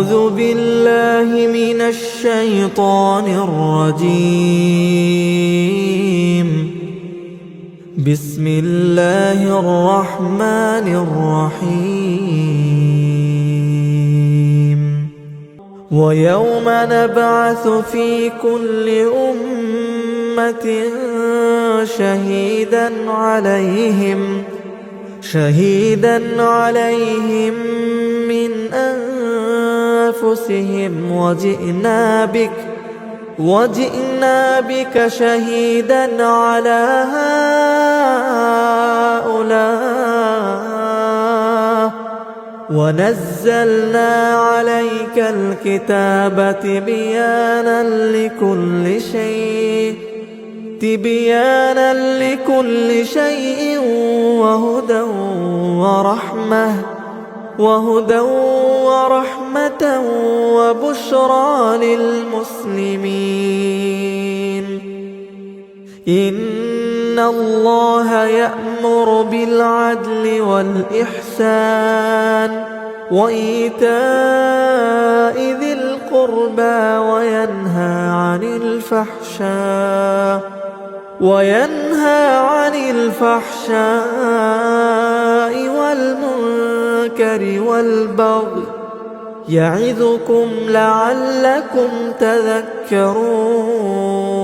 أعوذ بالله من الشيطان الرجيم. بسم الله الرحمن الرحيم. ويوم نبعث في كل أمة شهيدا عليهم من أنفسهم وجئنا بك شهيدا على هؤلاء ونزلنا عليك الكتاب تبيانا لكل شيء وهدى ورحمة وبشرى للمسلمين. إن الله يأمر بالعدل والإحسان وإيتاء ذي القربى وينهى عن الفحشاء والمنكر والبغي يعظكم لعلكم تذكرون.